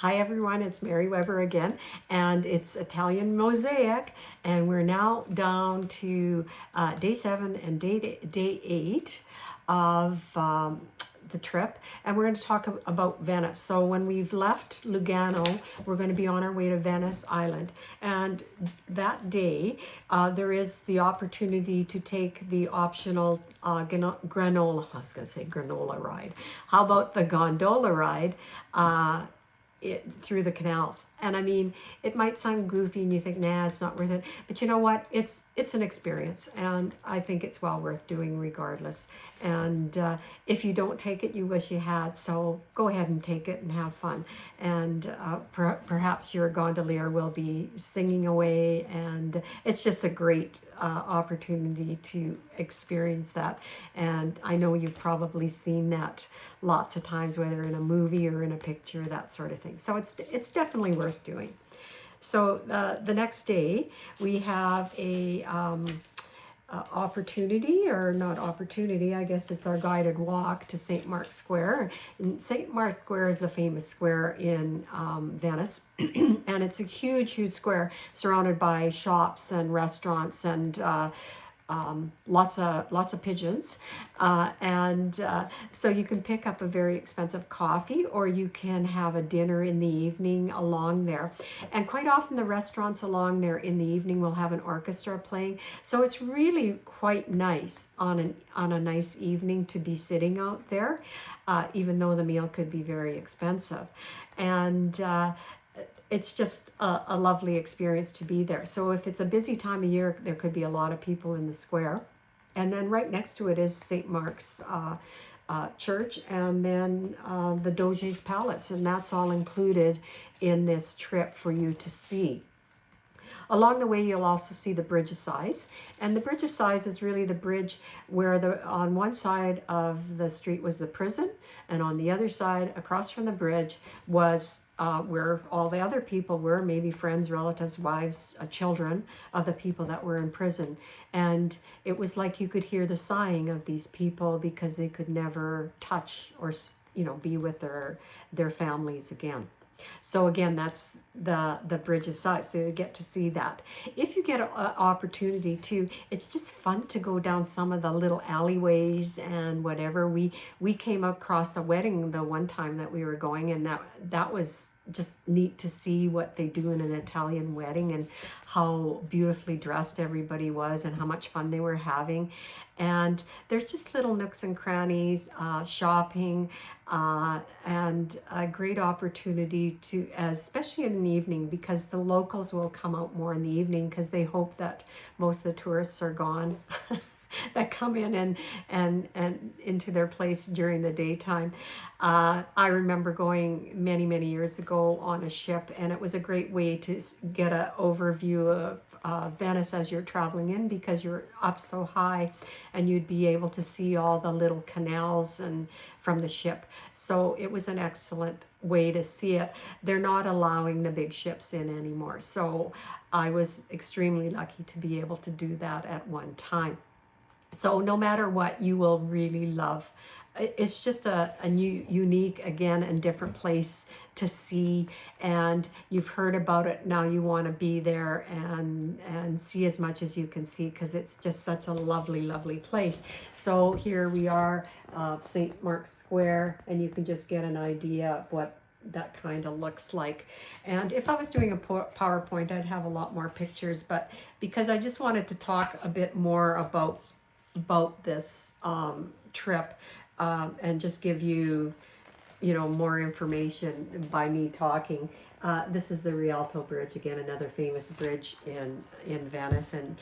Hi everyone, it's Mary Weber again, and it's Italian Mosaic, and we're now down to day 7 and day 8 of the trip, and we're going to talk about Venice. So when we've left Lugano, we're going to be on our way to Venice Island, and that day there is the opportunity to take the optional granola. I was going to say granola ride. How about the gondola ride? Through the canals. And I mean, it might sound goofy and you think, nah, it's not worth it, but you know what, it's an experience, and I think it's well worth doing regardless. And if you don't take it, you wish you had, so go ahead and take it and have fun. And perhaps your gondolier will be singing away, and it's just a great opportunity to experience that. And I know you've probably seen that lots of times, whether in a movie or in a picture, that sort of thing. So it's definitely worth doing. So the next day we have a opportunity, or not opportunity, I guess it's our guided walk to St. Mark's Square. And St. Mark's Square is the famous square in Venice, and it's a huge square surrounded by shops and restaurants and lots of pigeons, and so you can pick up a very expensive coffee, or you can have a dinner in the evening along there. And quite often the restaurants along there in the evening will have an orchestra playing, so it's really quite nice on a nice evening to be sitting out there, even though the meal could be very expensive. And it's just a lovely experience to be there. So if it's a busy time of year, there could be a lot of people in the square. And then right next to it is St. Mark's Church, and then the Doge's Palace, and that's all included in this trip for you to see. Along the way, you'll also see the Bridge of Sighs. And the Bridge of Sighs is really the bridge where on one side of the street was the prison, and on the other side, across from the bridge, was where all the other people were, maybe friends, relatives, wives, children of the people that were in prison. And it was like you could hear the sighing of these people because they could never touch or, be with their families again. So again, that's the Bridge of Sighs, so you get to see that. If you get an opportunity to, it's just fun to go down some of the little alleyways and whatever. We came across a wedding the one time that we were going, and that was just neat to see what they do in an Italian wedding, and how beautifully dressed everybody was, and how much fun they were having. And there's just little nooks and crannies, shopping, and a great opportunity to, especially in the evening, because the locals will come out more in the evening because they hope that most of the tourists are gone that come in and into their place during the daytime. I remember going many years ago on a ship, and it was a great way to get an overview of Venice as you're traveling in, because you're up so high and you'd be able to see all the little canals and from the ship. So it was an excellent way to see it. They're not allowing the big ships in anymore, so I was extremely lucky to be able to do that at one time. So no matter what, you will really love. It's just a new, unique, again, and different place to see. And you've heard about it. Now you want to be there and see as much as you can see, because it's just such a lovely place. So here we are, St. Mark's Square, and you can just get an idea of what that kind of looks like. And if I was doing a PowerPoint, I'd have a lot more pictures, but because I just wanted to talk a bit more about this trip, and just give you more information by me talking. This is the Rialto Bridge, again, another famous bridge in Venice, and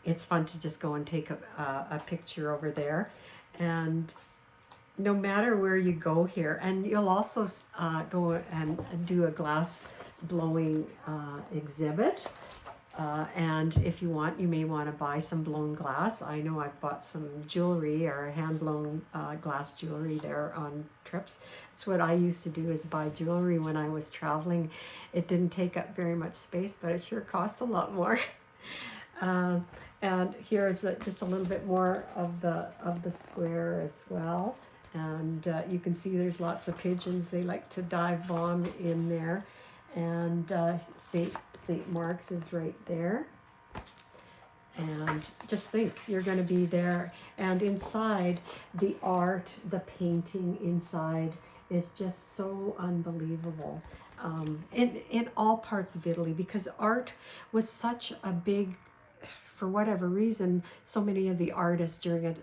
it's fun to just go and take a picture over there. And no matter where you go here, and you'll also go and do a glass blowing exhibit. And if you want, you may want to buy some blown glass. I know I've bought some jewelry, or hand-blown glass jewelry there on trips. That's what I used to do, is buy jewelry when I was traveling. It didn't take up very much space, but it sure cost a lot more. And here's just a little bit more of the square as well. And you can see there's lots of pigeons. They like to dive bomb in there. And St. Mark's is right there. And just think, you're going to be there. And inside, the art, the painting inside is just so unbelievable. In all parts of Italy, because art was such a big, for whatever reason, so many of the artists during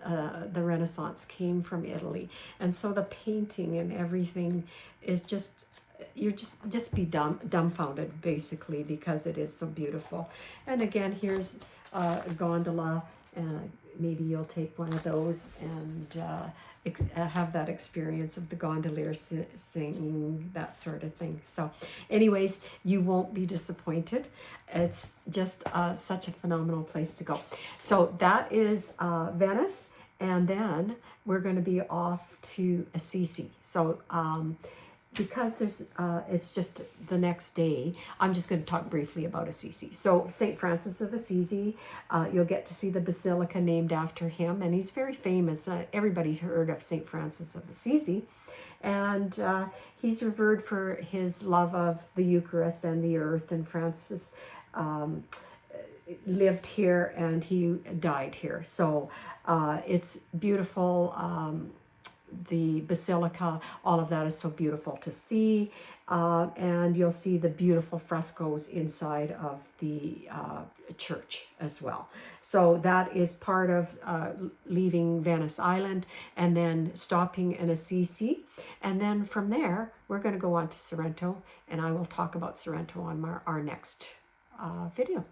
the Renaissance came from Italy. And so the painting and everything is just, you're just be dumbfounded, basically, because it is so beautiful. And again, here's a gondola. Maybe you'll take one of those and have that experience of the gondolier singing, that sort of thing. So anyways, you won't be disappointed. It's just such a phenomenal place to go. So that is Venice, and then we're going to be off to Assisi. So because there's it's just the next day, I'm just going to talk briefly about Assisi. So St. Francis of Assisi, you'll get to see the basilica named after him, and he's very famous. Everybody's heard of St. Francis of Assisi, and he's revered for his love of the Eucharist and the earth. And Francis lived here and he died here. So it's beautiful. The basilica, all of that is so beautiful to see. And you'll see the beautiful frescoes inside of the church as well. So that is part of leaving Venice Island and then stopping in Assisi. And then from there, we're going to go on to Sorrento, and I will talk about Sorrento on our next video.